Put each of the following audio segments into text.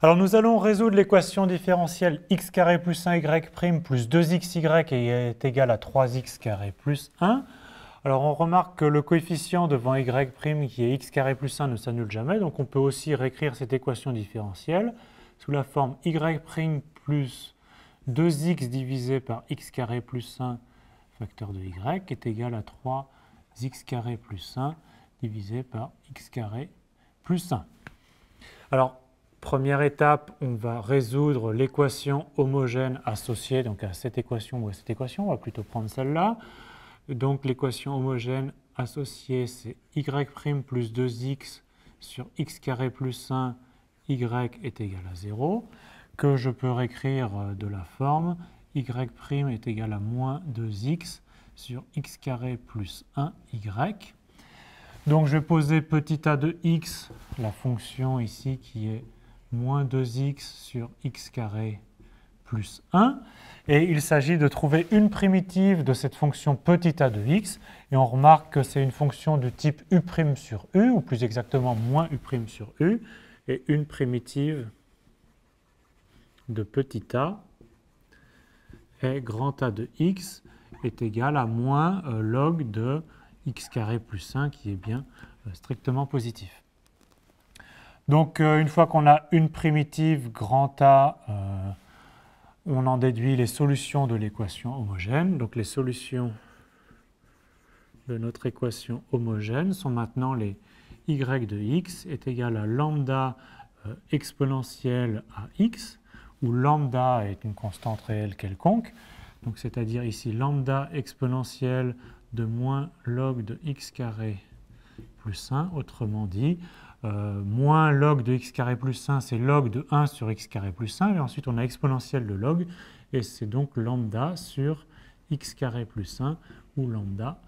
Alors nous allons résoudre l'équation différentielle x carré plus 1y' plus 2xy est égal à 3x carré plus 1. Alors on remarque que le coefficient devant y' qui est x carré plus 1 ne s'annule jamais, donc on peut aussi réécrire cette équation différentielle sous la forme y' plus 2x divisé par x carré plus 1 facteur de y est égal à 3x carré plus 1 divisé par x carré plus 1. Alors, première étape, on va résoudre l'équation homogène associée donc à cette équation ou à cette équation. On va plutôt prendre celle-là. Donc, l'équation homogène associée, c'est y' plus 2x sur x carré plus 1, y est égal à 0, que je peux réécrire de la forme y' est égal à moins 2x sur x carré plus 1, y. Donc, je vais poser petit a de x, la fonction ici qui est moins 2x sur x carré plus 1. Et il s'agit de trouver une primitive de cette fonction petit a de x. Et on remarque que c'est une fonction du type u' sur u, ou plus exactement moins u' sur u. Et une primitive de petit a est grand A de x est égal à moins log de x carré plus 1 qui est bien strictement positif. Donc une fois qu'on a une primitive grand A, on en déduit les solutions de l'équation homogène. Donc les solutions de notre équation homogène sont maintenant les y de x est égal à lambda exponentielle à x, où lambda est une constante réelle quelconque, donc c'est-à-dire ici lambda exponentielle de moins log de x carré plus 1, autrement dit, moins log de x carré plus 1, c'est log de 1 sur x carré plus 1, et ensuite on a exponentielle de log, et c'est donc lambda sur x carré plus 1, où lambda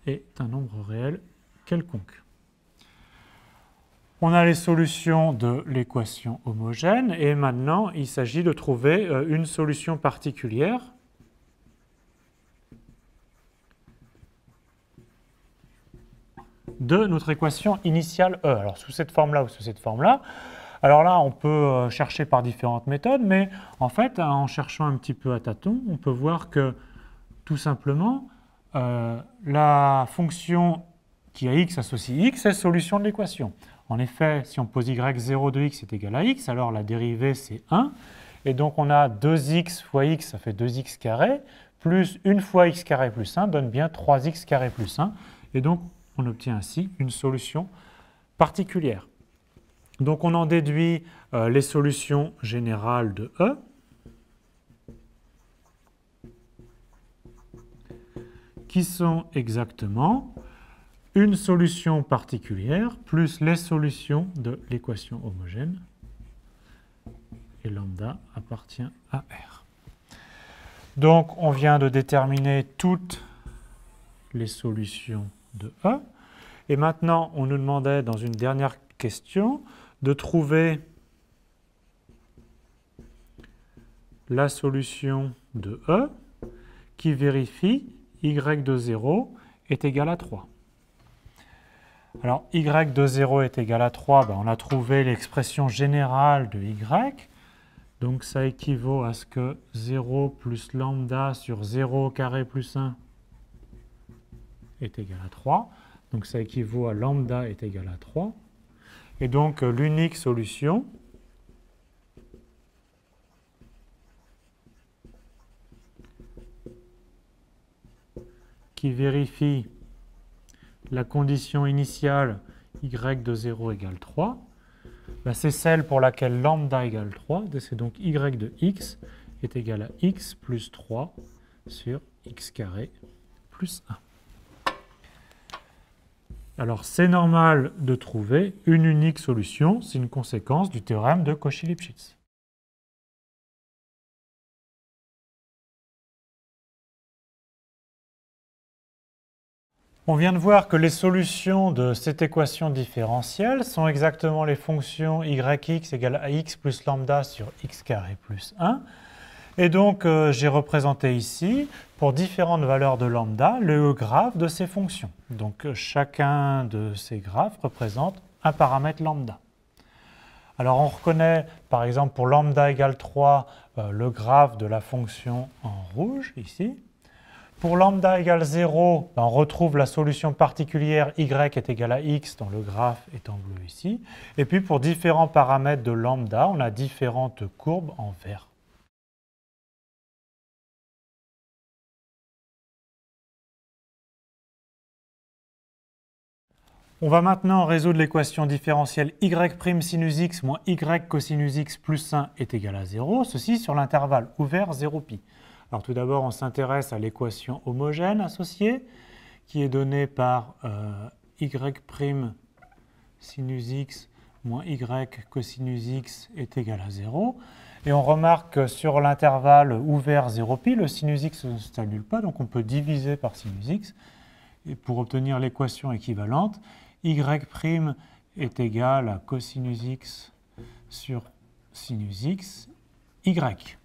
est un nombre réel quelconque. On a les solutions de l'équation homogène, et maintenant il s'agit de trouver une solution particulière de notre équation initiale E. Alors sous cette forme-là ou sous cette forme-là. Alors là, on peut chercher par différentes méthodes, mais en fait, en cherchant un petit peu à tâtons, on peut voir que tout simplement, la fonction qui a x associe x est solution de l'équation. En effet, si on pose y0 de x est égal à x, alors la dérivée c'est 1, et donc on a 2x fois x, ça fait 2x carré, plus 1 fois x carré plus 1 donne bien 3x carré plus 1, et donc on obtient ainsi une solution particulière. Donc on en déduit les solutions générales de E, qui sont exactement une solution particulière plus les solutions de l'équation homogène, et lambda appartient à R. Donc on vient de déterminer toutes les solutions de E. Et maintenant, on nous demandait dans une dernière question de trouver la solution de E qui vérifie y de 0 est égal à 3. Alors, y de 0 est égal à 3, ben, on a trouvé l'expression générale de y. Donc, ça équivaut à ce que 0 plus lambda sur 0 carré plus 1 est égal à 3. Donc ça équivaut à lambda est égal à 3. Et donc l'unique solution qui vérifie la condition initiale y de 0 égale 3, ben c'est celle pour laquelle lambda égale 3. C'est donc y de x est égal à x plus 3 sur x carré plus 1. Alors, c'est normal de trouver une unique solution, c'est une conséquence du théorème de Cauchy-Lipschitz. On vient de voir que les solutions de cette équation différentielle sont exactement les fonctions yx égale à x plus lambda sur x carré plus 1. Et donc, j'ai représenté ici, pour différentes valeurs de lambda, le graphe de ces fonctions. Donc, chacun de ces graphes représente un paramètre lambda. Alors on reconnaît par exemple pour lambda égale 3 le graphe de la fonction en rouge ici. Pour lambda égale 0, on retrouve la solution particulière y est égal à x dont le graphe est en bleu ici. Et puis pour différents paramètres de lambda, on a différentes courbes en vert. On va maintenant résoudre l'équation différentielle y' sinus x moins y cosinus x plus 1 est égal à 0, ceci sur l'intervalle ouvert 0π. Alors tout d'abord, on s'intéresse à l'équation homogène associée, qui est donnée par y' sinus x moins y cosinus x est égal à 0. Et on remarque que sur l'intervalle ouvert 0π, le sinus x ne s'annule pas, donc on peut diviser par sinus x et pour obtenir l'équation équivalente. Y' est égal à cosinus x sur sinus x, y.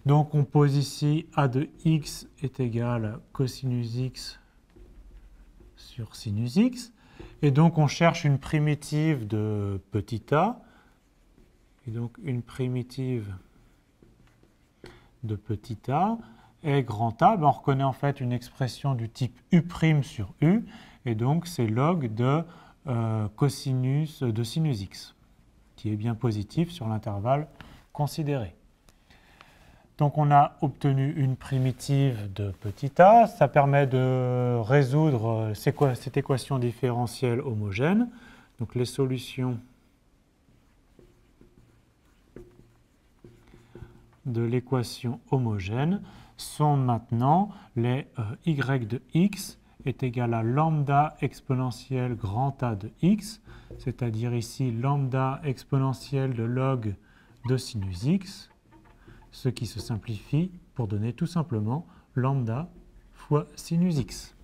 Donc on pose ici a de x est égal à cosinus x sur sinus x. Et donc on cherche une primitive de petit a. Et donc une primitive de petit a est grand A. On reconnaît en fait une expression du type u' sur u. Et donc, c'est log de cosinus de sinus x, qui est bien positif sur l'intervalle considéré. Donc, on a obtenu une primitive de petit a. Ça permet de résoudre cette équation différentielle homogène. Donc, les solutions de l'équation homogène sont maintenant les y de x est égal à lambda exponentielle grand A de x, c'est-à-dire ici lambda exponentielle de log de sinus x, ce qui se simplifie pour donner tout simplement lambda fois sinus x.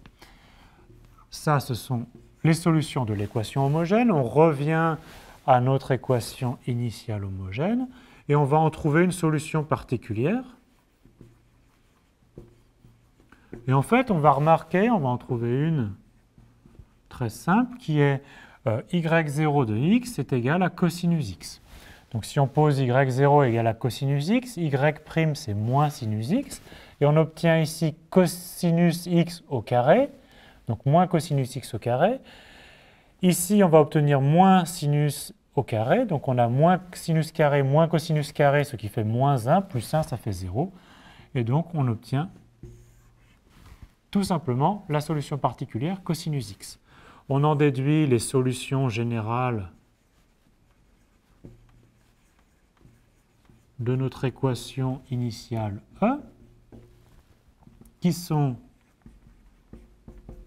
Ça, ce sont les solutions de l'équation homogène. On revient à notre équation initiale homogène et on va en trouver une solution particulière. Et en fait, on va remarquer, on va en trouver une très simple qui est y0 de x est égal à cosinus x. Donc si on pose y0 égale à cosinus x, y' c'est moins sinus x, et on obtient ici cosinus x au carré, donc moins cosinus x au carré. Ici, on va obtenir moins sinus au carré, donc on a moins sinus carré, moins cosinus carré, ce qui fait moins 1, plus 1, ça fait 0. Et donc, on obtient tout simplement la solution particulière cosinus x. On en déduit les solutions générales de notre équation initiale E, qui sont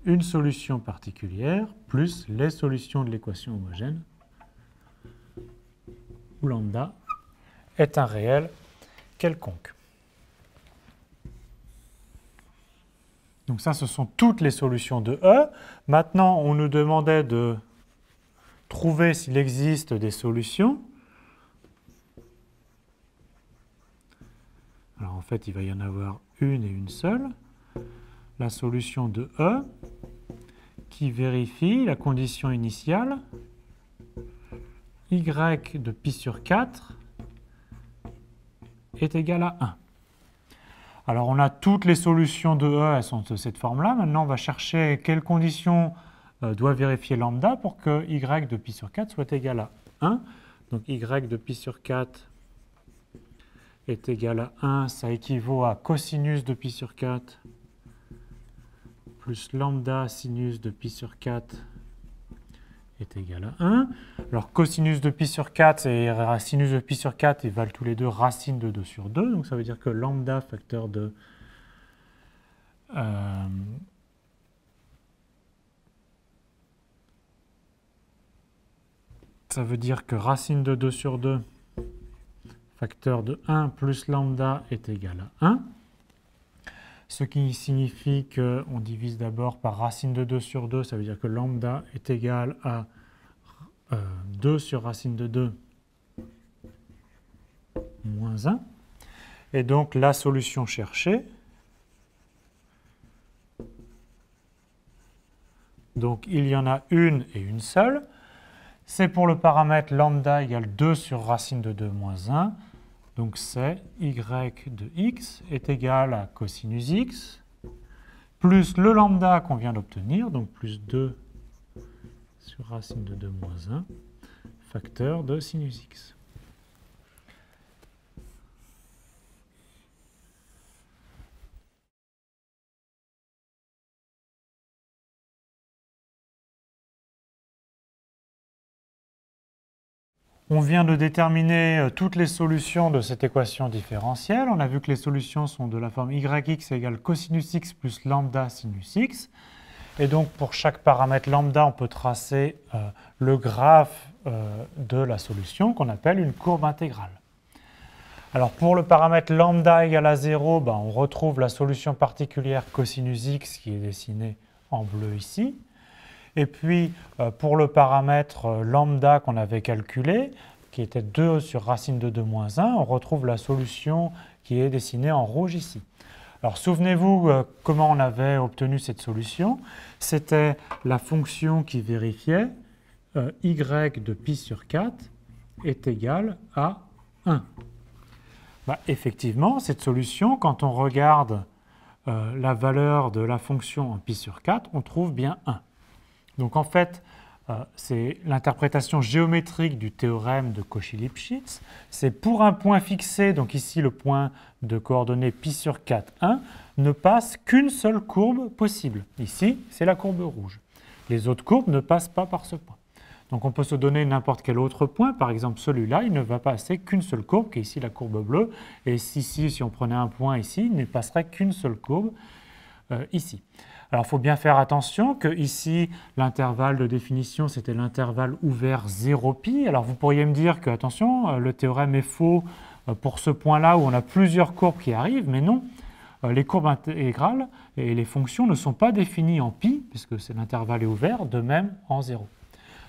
une solution particulière plus les solutions de l'équation homogène, où lambda est un réel quelconque. Donc ça, ce sont toutes les solutions de E. Maintenant, on nous demandait de trouver s'il existe des solutions. Alors en fait, il va y en avoir une et une seule. La solution de E qui vérifie la condition initiale y de pi sur 4 est égal à 1. Alors on a toutes les solutions de E, elles sont de cette forme-là. Maintenant, on va chercher quelles conditions doit vérifier lambda pour que y de pi sur 4 soit égal à 1. Donc y de pi sur 4 est égal à 1, ça équivaut à cosinus de pi sur 4 plus lambda sinus de pi sur 4 est égal à 1. Alors cosinus de pi sur 4 et sinus de pi sur 4, ils valent tous les deux racine de 2 sur 2. Donc ça veut dire que lambda facteur de ça veut dire que racine de 2 sur 2 facteur de 1 plus lambda est égal à 1. Ce qui signifie qu'on divise d'abord par racine de 2 sur 2, ça veut dire que lambda est égal à 2 sur racine de 2 moins 1. Et donc la solution cherchée, donc il y en a une et une seule, c'est pour le paramètre lambda égale 2 sur racine de 2 moins 1. Donc c'est y de x est égal à cosinus x plus le lambda qu'on vient d'obtenir, donc plus 2 sur racine de 2 moins 1, facteur de sinus x. On vient de déterminer toutes les solutions de cette équation différentielle. On a vu que les solutions sont de la forme yx égale cosinus x plus lambda sinus x. Et donc, pour chaque paramètre lambda, on peut tracer le graphe de la solution qu'on appelle une courbe intégrale. Alors, pour le paramètre lambda égale à 0, on retrouve la solution particulière cosinus x qui est dessinée en bleu ici. Et puis, pour le paramètre lambda qu'on avait calculé, qui était 2 sur racine de 2 moins 1, on retrouve la solution qui est dessinée en rouge ici. Alors, souvenez-vous comment on avait obtenu cette solution. C'était la fonction qui vérifiait y de pi sur 4 est égal à 1. Effectivement, cette solution, quand on regarde la valeur de la fonction en pi sur 4, on trouve bien 1. Donc en fait, c'est l'interprétation géométrique du théorème de Cauchy-Lipschitz. C'est pour un point fixé, donc ici le point de coordonnées pi sur 4, 1, ne passe qu'une seule courbe possible. Ici, c'est la courbe rouge. Les autres courbes ne passent pas par ce point. Donc on peut se donner n'importe quel autre point, par exemple celui-là, il ne va passer qu'une seule courbe, qui est ici la courbe bleue, et ici, si on prenait un point ici, il ne passerait qu'une seule courbe ici. Alors, il faut bien faire attention que ici, l'intervalle de définition, c'était l'intervalle ouvert 0π. Alors, vous pourriez me dire que, attention, le théorème est faux pour ce point-là où on a plusieurs courbes qui arrivent, mais non. Les courbes intégrales et les fonctions ne sont pas définies en π, puisque l'intervalle est ouvert, de même en 0.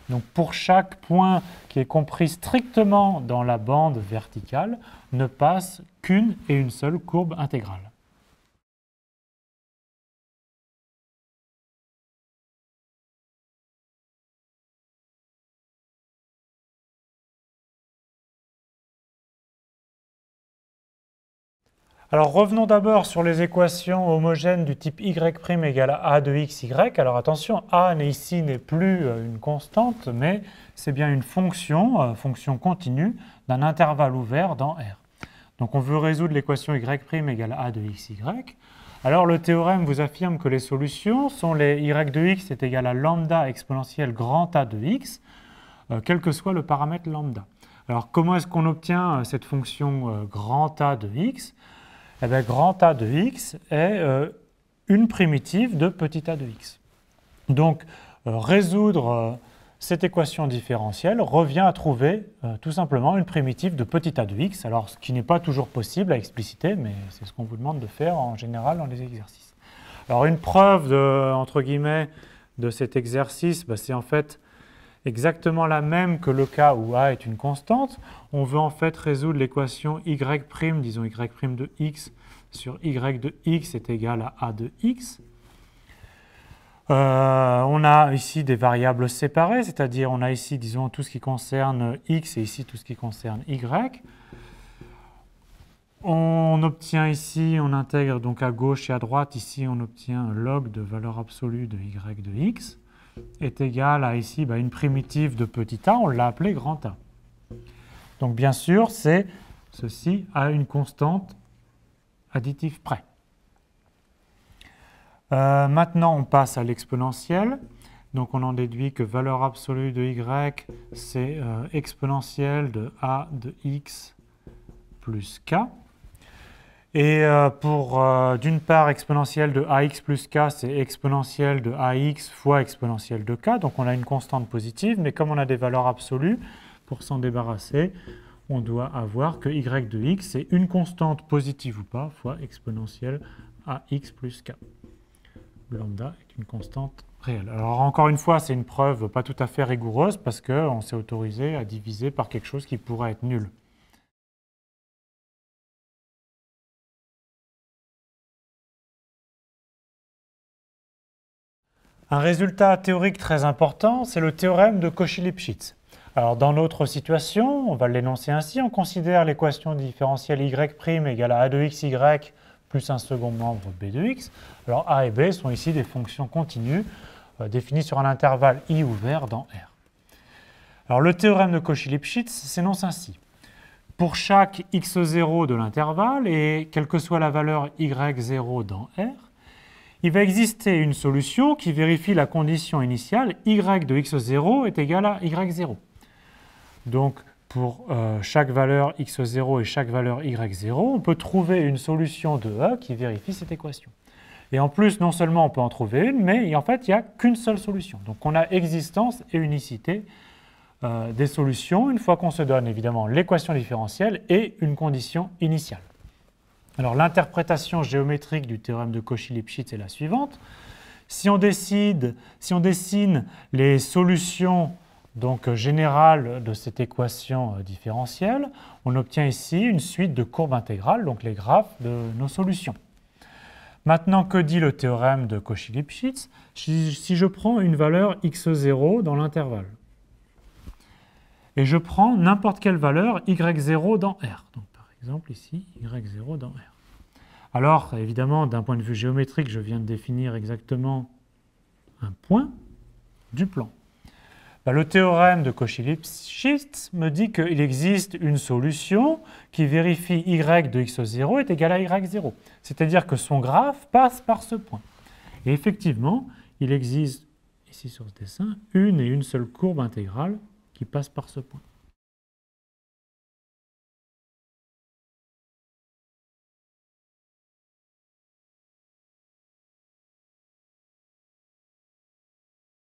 Donc, pour chaque point qui est compris strictement dans la bande verticale, ne passe qu'une et une seule courbe intégrale. Alors revenons d'abord sur les équations homogènes du type y' égale à a de xy. Alors attention, a ici n'est plus une constante, mais c'est bien une fonction, fonction continue, d'un intervalle ouvert dans R. Donc on veut résoudre l'équation y' égale à a de xy. Alors le théorème vous affirme que les solutions sont les y de x est égal à lambda exponentielle grand A de x, quel que soit le paramètre lambda. Alors comment est-ce qu'on obtient cette fonction grand A de x? Eh bien, grand A de x est une primitive de petit a de x. Donc, résoudre cette équation différentielle revient à trouver tout simplement une primitive de petit a de x, alors ce qui n'est pas toujours possible à expliciter, mais c'est ce qu'on vous demande de faire en général dans les exercices. Alors, une preuve entre guillemets de cet exercice, c'est en fait exactement la même que le cas où a est une constante. On veut en fait résoudre l'équation y', disons y' de x sur y de x est égal à a de x. On a ici des variables séparées, c'est-à-dire on a ici, disons, tout ce qui concerne x et ici tout ce qui concerne y. On obtient ici, on intègre donc à gauche et à droite, ici on obtient un log de valeur absolue de y de x est égal à ici une primitive de petit a, on l'a appelé grand A. Donc bien sûr, c'est ceci à une constante additive près. Maintenant, on passe à l'exponentielle. Donc on en déduit que valeur absolue de y, c'est exponentielle de a de x plus k. Et pour, d'une part, exponentielle de ax plus k, c'est exponentielle de ax fois exponentielle de k. Donc on a une constante positive, mais comme on a des valeurs absolues, pour s'en débarrasser, on doit avoir que y de x, c'est une constante positive ou pas, fois exponentielle ax plus k. Lambda est une constante réelle. Alors encore une fois, c'est une preuve pas tout à fait rigoureuse, parce qu'on s'est autorisé à diviser par quelque chose qui pourrait être nul. Un résultat théorique très important, c'est le théorème de Cauchy-Lipschitz. Alors, dans notre situation, on va l'énoncer ainsi. On considère l'équation différentielle y' égale à a de xy plus un second membre b de x. Alors, a et b sont ici des fonctions continues définies sur un intervalle i ouvert dans R. Alors, le théorème de Cauchy-Lipschitz s'énonce ainsi. Pour chaque x0 de l'intervalle, et quelle que soit la valeur y0 dans R, il va exister une solution qui vérifie la condition initiale y de x0 est égal à y0. Donc, pour chaque valeur x0 et chaque valeur y0, on peut trouver une solution de E qui vérifie cette équation. Et en plus, non seulement on peut en trouver une, mais en fait, il n'y a qu'une seule solution. Donc, on a existence et unicité des solutions une fois qu'on se donne évidemment l'équation différentielle et une condition initiale. Alors, l'interprétation géométrique du théorème de Cauchy-Lipschitz est la suivante. Si on dessine les solutions donc générale de cette équation différentielle, on obtient ici une suite de courbes intégrales, donc les graphes de nos solutions. Maintenant, que dit le théorème de Cauchy-Lipschitz? Si je prends une valeur x0 dans l'intervalle, et je prends n'importe quelle valeur y0 dans R, donc par exemple ici, y0 dans R. Alors, évidemment, d'un point de vue géométrique, je viens de définir exactement un point du plan. Le théorème de Cauchy-Lipschitz me dit qu'il existe une solution qui vérifie y de x0 est égal à y0. C'est-à-dire que son graphe passe par ce point. Et effectivement, il existe, ici sur ce dessin, une et une seule courbe intégrale qui passe par ce point.